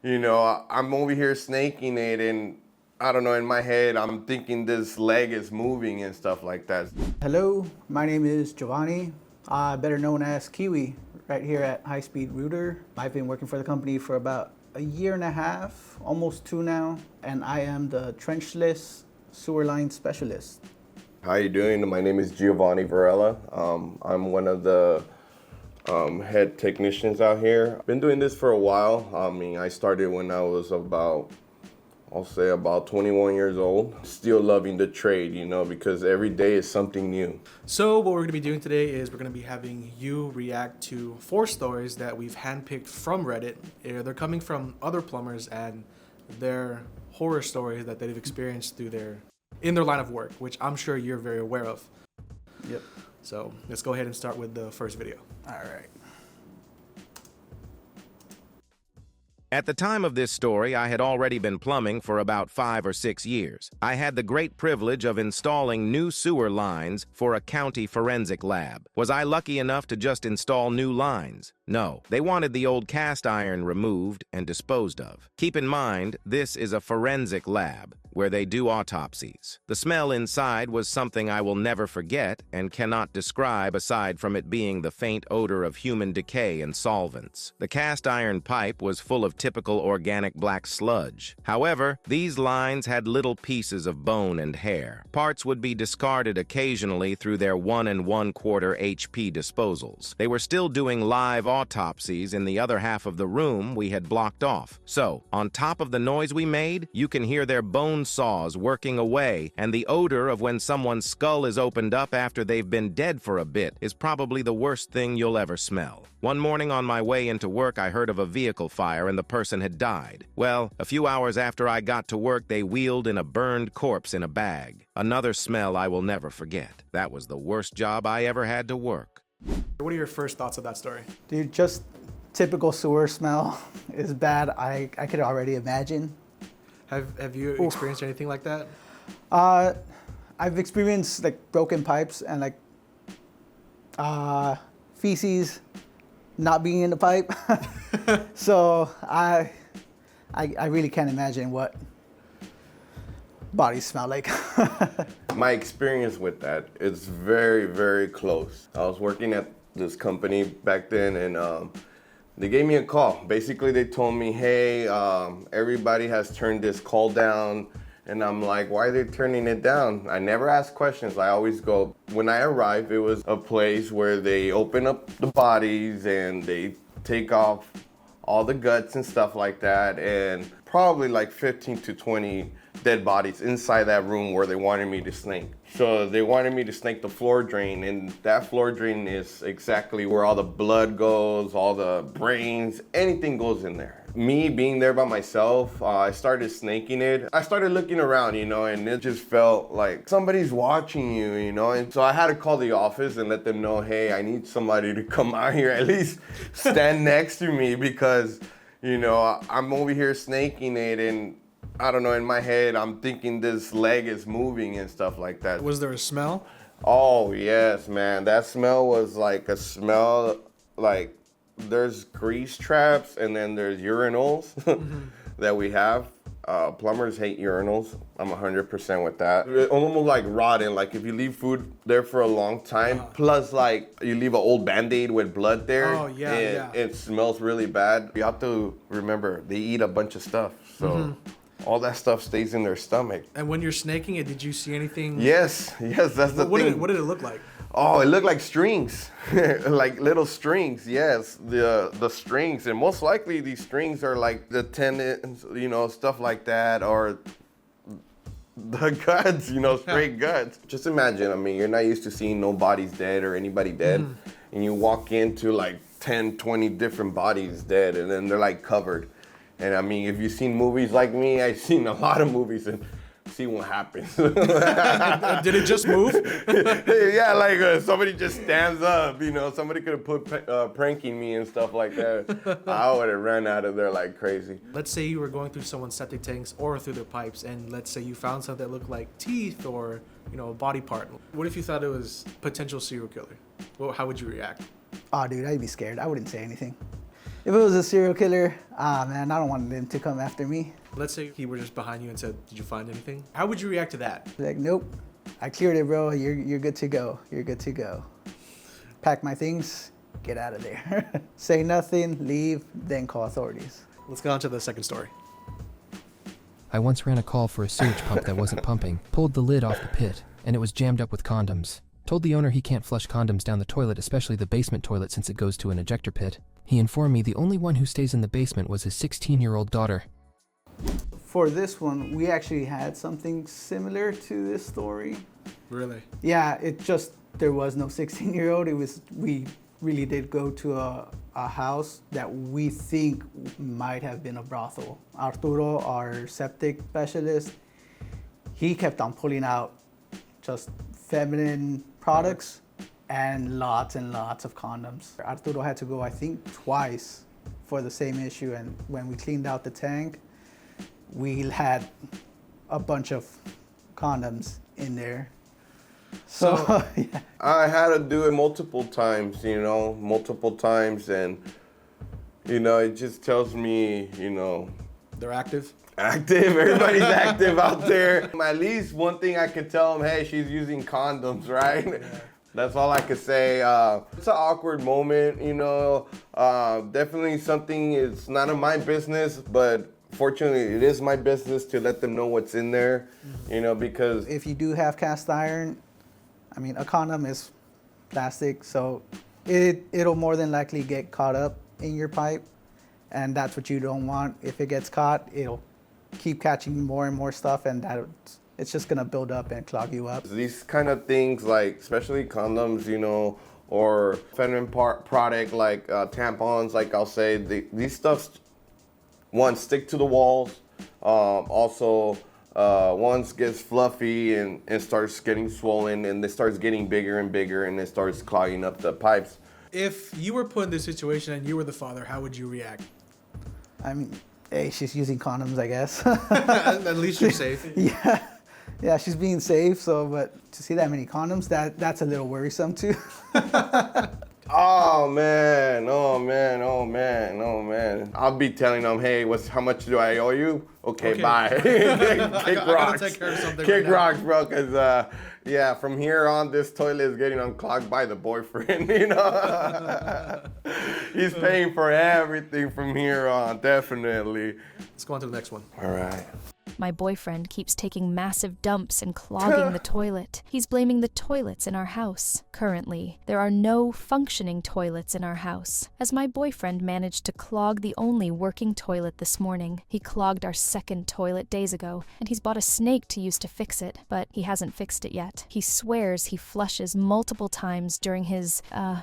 I'm over here snaking it, and I don't know, in my head, I'm thinking this leg is moving and stuff like that. Hello, my name is Giovanni, better known as Kiwi, right here at High Speed Router. I've been working for the company for about a year and a half, almost 2 now, and I am the trenchless sewer line specialist. How you doing? My name is Giovanni Varela. I'm one of the head technicians out here. Been doing this for a while. I started when I was about 21 years old. Still loving the trade, because every day is something new. So what we're going to be doing today is we're going to be having you react to 4 stories that we've handpicked from Reddit. They're coming from other plumbers and their horror stories that they've experienced in their line of work, which I'm sure you're very aware of. Yep. So let's go ahead and start with the first video. All right. At the time of this story, I had already been plumbing for about 5 or 6 years. I had the great privilege of installing new sewer lines for a county forensic lab. Was I lucky enough to just install new lines? No, they wanted the old cast iron removed and disposed of. Keep in mind, this is a forensic lab where they do autopsies. The smell inside was something I will never forget and cannot describe aside from it being the faint odor of human decay and solvents. The cast iron pipe was full of typical organic black sludge. However, these lines had little pieces of bone and hair. Parts would be discarded occasionally through their 1 1/4 HP disposals. They were still doing live autopsies in the other half of the room we had blocked off. So, on top of the noise we made, you can hear their bone saws working away, and the odor of when someone's skull is opened up after they've been dead for a bit is probably the worst thing you'll ever smell. One morning on my way into work, I heard of a vehicle fire and the person had died. Well, a few hours after I got to work, they wheeled in a burned corpse in a bag. Another smell I will never forget. That was the worst job I ever had to work. What are your first thoughts of that story? Dude, just typical sewer smell is bad. I could already imagine. Have you experienced anything like that? I've experienced like broken pipes and like feces not being in the pipe. So I really can't imagine what bodies smell like. My experience with that is very, very close. I was working at this company back then, and they gave me a call. Basically, they told me, hey, everybody has turned this call down. And I'm like, why are they turning it down? I never ask questions. I always go. When I arrived, it was a place where they open up the bodies and they take off all the guts and stuff like that. And probably like 15 to 20 dead bodies inside that room where they wanted me to snake. So they wanted me to snake the floor drain, and that floor drain is exactly where all the blood goes, all the brains, anything goes in there. Me being there by myself, I started snaking it. I started looking around, and it just felt like somebody's watching you, and so I had to call the office and let them know, hey, I need somebody to come out here, at least stand next to me, because, I'm over here snaking it, and I don't know, in my head, I'm thinking this leg is moving and stuff like that. Was there a smell? Oh, yes, man. That smell was like a smell, like there's grease traps and then there's urinals that we have. Plumbers hate urinals. I'm 100% with that. It's almost like rotten, like if you leave food there for a long time, plus like you leave an old Band-Aid with blood there, it smells really bad. You have to remember, they eat a bunch of stuff, so all that stuff stays in their stomach. And when you're snaking it, did you see anything? Yes, that's the thing. What did it look like? Oh, it looked like strings, like little strings. Yes, the strings, and most likely these strings are like the tendons, stuff like that, or the guts, straight guts. Just imagine, you're not used to seeing no bodies dead or anybody dead, and you walk into like 10, 20 different bodies dead, and then they're like covered. And if you've seen movies like me, I've seen a lot of movies, and see what happens. Did it just move? Yeah, like somebody just stands up, somebody could have put pranking me and stuff like that. I would have ran out of there like crazy. Let's say you were going through someone's septic tanks or through their pipes, and let's say you found something that looked like teeth or a body part. What if you thought it was potential serial killer? Well, how would you react? Oh, dude, I'd be scared. I wouldn't say anything. If it was a serial killer, man, I don't want them to come after me. Let's say he were just behind you and said, "Did you find anything?" How would you react to that? Like, nope, I cleared it, bro. You're good to go. You're good to go. Pack my things, get out of there. Say nothing, leave, then call authorities. Let's go on to the second story. I once ran a call for a sewage pump that wasn't pumping, pulled the lid off the pit, and it was jammed up with condoms. Told the owner he can't flush condoms down the toilet, especially the basement toilet since it goes to an ejector pit. He informed me the only one who stays in the basement was his 16-year-old daughter. For this one, we actually had something similar to this story. Really? Yeah, there was no 16-year-old. We really did go to a house that we think might have been a brothel. Arturo, our septic specialist, he kept on pulling out just feminine products and lots of condoms. Arturo had to go, I think, twice for the same issue, and when we cleaned out the tank, we had a bunch of condoms in there. So yeah. I had to do it multiple times, and it just tells me, They're active? active. Everybody's active out there. At least one thing I could tell them, hey, she's using condoms, right? Yeah. That's all I could say. It's an awkward moment, definitely something, it's none of my business, but fortunately it is my business to let them know what's in there, because If you do have cast iron, I mean, a condom is plastic, so it'll more than likely get caught up in your pipe, and that's what you don't want. If it gets caught, it'll keep catching more and more stuff, and it's just gonna build up and clog you up. these kind of things, like especially condoms, or feminine product like tampons, like I'll say, these stuffs, one, stick to the walls. Also, once gets fluffy and starts getting swollen, and it starts getting bigger and bigger, and it starts clogging up the pipes. If you were put in this situation and you were the father, how would you react? I mean, hey, she's using condoms, I guess. At least you're safe. Yeah, she's being safe. So, but to see that many condoms, that's a little worrisome too. Oh man. I'll be telling them, hey, how much do I owe you? Okay. Bye. Kick I rocks. gotta take care of something Kick right now. rocks, bro, because from here on, this toilet is getting unclogged by the boyfriend, He's paying for everything from here on, definitely. Let's go on to the next one. All right. My boyfriend keeps taking massive dumps and clogging the toilet. He's blaming the toilets in our house. Currently, there are no functioning toilets in our house, as my boyfriend managed to clog the only working toilet this morning. He clogged our second toilet days ago, and he's bought a snake to use to fix it, but he hasn't fixed it yet. He swears he flushes multiple times during his,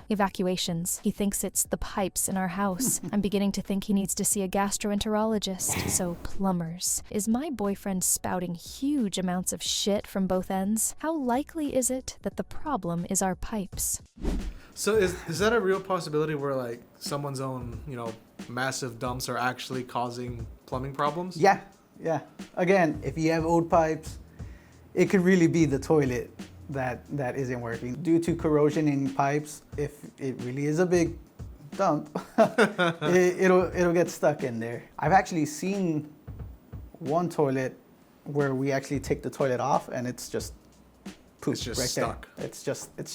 evacuations. He thinks it's the pipes in our house. I'm beginning to think he needs to see a gastroenterologist, so Plumbers. Is my boyfriend spouting huge amounts of shit from both ends? How likely is it that the problem is our pipes? So is that a real possibility where like someone's own, massive dumps are actually causing plumbing problems? Yeah. Again, if you have old pipes, it could really be the toilet that isn't working. Due to corrosion in pipes, if it really is a big dump, it'll get stuck in there. I've actually seen one toilet where we actually take the toilet off and it's just poop It's just right stuck. there. It's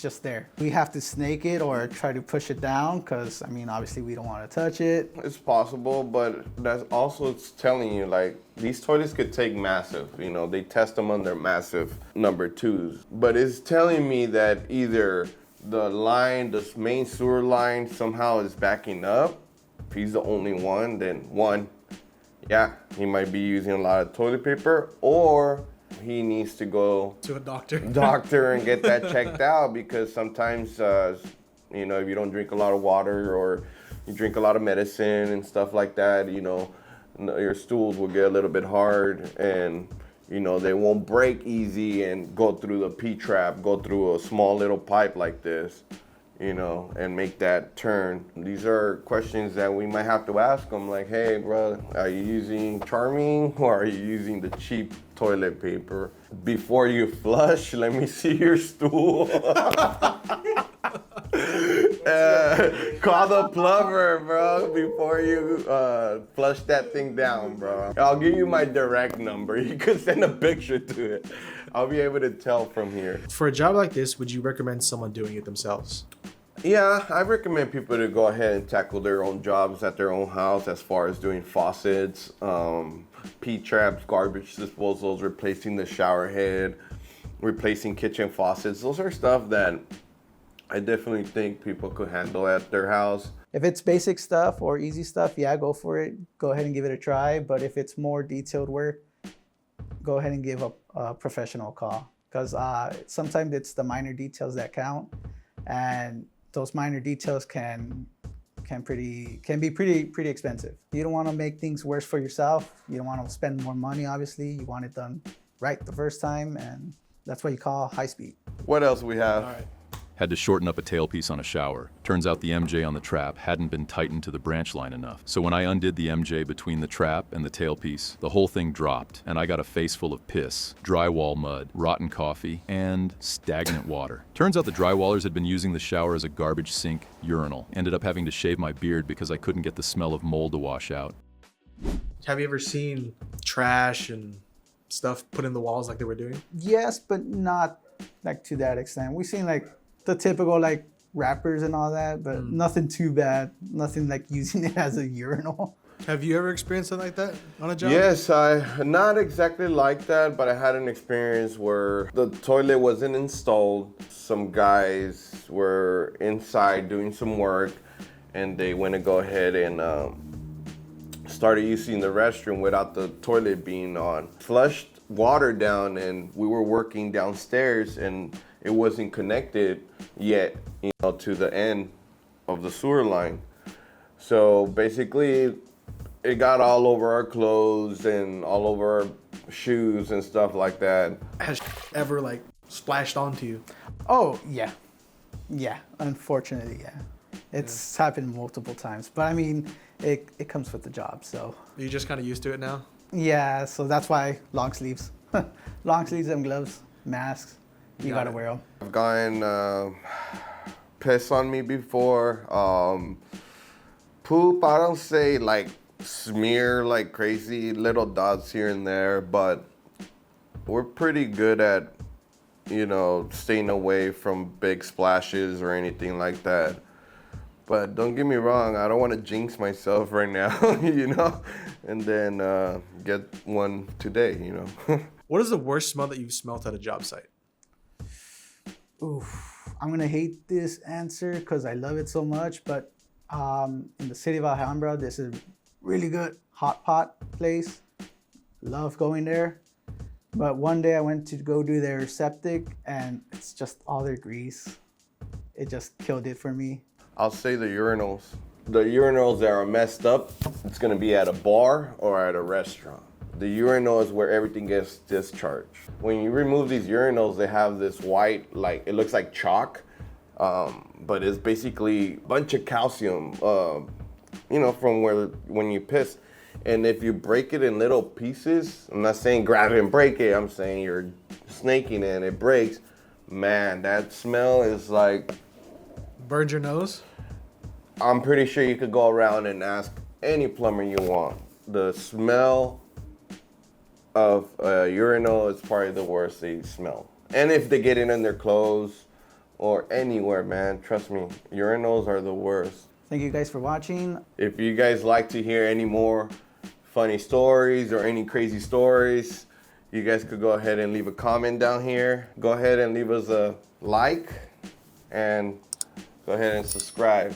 just there. We have to snake it or try to push it down because, obviously we don't want to touch it. It's possible, but that's also, it's telling you, like, these toilets could take massive, they test them under massive number 2s. But it's telling me that either the main sewer line somehow is backing up. If he's the only one, then yeah, he might be using a lot of toilet paper, or he needs to go To a doctor. and get that checked out, because sometimes, if you don't drink a lot of water or you drink a lot of medicine and stuff like that, your stools will get a little bit hard, and they won't break easy and go through the P-trap, go through a small little pipe like this, and make that turn. These are questions that we might have to ask them, like, hey, bro, are you using Charming or are you using the cheap toilet paper? Before you flush, let me see your stool. Call the plumber, bro, before you flush that thing down, bro. I'll give you my direct number. You could send a picture to it. I'll be able to tell from here. For a job like this, would you recommend someone doing it themselves? Yeah, I recommend people to go ahead and tackle their own jobs at their own house as far as doing faucets, P-traps, garbage disposals, replacing the shower head, replacing kitchen faucets. Those are stuff that I definitely think people could handle at their house. If it's basic stuff or easy stuff, yeah, go for it. Go ahead and give it a try. But if it's more detailed work, go ahead and give a professional call. Because sometimes it's the minor details that count. And those minor details can be pretty expensive. You don't want to make things worse for yourself. You don't want to spend more money, obviously. You want it done right the first time, and that's what you call high speed. What else we have? All right. Had to shorten up a tailpiece on a shower. Turns out the MJ on the trap hadn't been tightened to the branch line enough. So when I undid the MJ between the trap and the tailpiece, the whole thing dropped, and I got a face full of piss, drywall mud, rotten coffee, and stagnant water. Turns out the drywallers had been using the shower as a garbage sink urinal. Ended up having to shave my beard because I couldn't get the smell of mold to wash out. Have you ever seen trash and stuff put in the walls like they were doing? Yes, but not like to that extent. We've seen like the typical like wrappers and all that, but nothing too bad. Nothing like using it as a urinal. Have you ever experienced something like that on a job? Yes, not exactly like that, but I had an experience where the toilet wasn't installed. Some guys were inside doing some work, and they went to go ahead and started using the restroom without the toilet being on. Flushed water down, and we were working downstairs, and it wasn't connected yet, to the end of the sewer line. So basically, it got all over our clothes and all over our shoes and stuff like that. Has ever like splashed onto you? Oh, yeah. Yeah, unfortunately, yeah. It's happened multiple times, but I mean, it comes with the job, so. Are you just kind of used to it now? Yeah, so that's why long sleeves. Long sleeves and gloves, masks, you gotta wear them. I've gotten piss on me before. Poop, I don't say like smear like crazy, little dots here and there, but we're pretty good at, staying away from big splashes or anything like that. But don't get me wrong, I don't want to jinx myself right now, and then get one today, What is the worst smell that you've smelled at a job site? Oof, I'm gonna hate this answer because I love it so much, but in the city of Alhambra, this is really good hot pot place. Love going there. But one day I went to go do their septic, and it's just all their grease. It just killed it for me. I'll say the urinals. The urinals that are messed up, it's gonna be at a bar or at a restaurant. The urinal is where everything gets discharged. When you remove these urinals, they have this white, it looks like chalk, but it's basically a bunch of calcium, from when you piss. And if you break it in little pieces, I'm not saying grab it and break it, I'm saying you're snaking it and it breaks, man, that smell is like... Burned your nose? I'm pretty sure you could go around and ask any plumber you want. The smell of a urinal is probably the worst they smell. And if they get it in their clothes or anywhere, man, trust me, urinals are the worst. Thank you guys for watching. If you guys like to hear any more funny stories or any crazy stories, you guys could go ahead and leave a comment down here. Go ahead and leave us a like and go ahead and subscribe.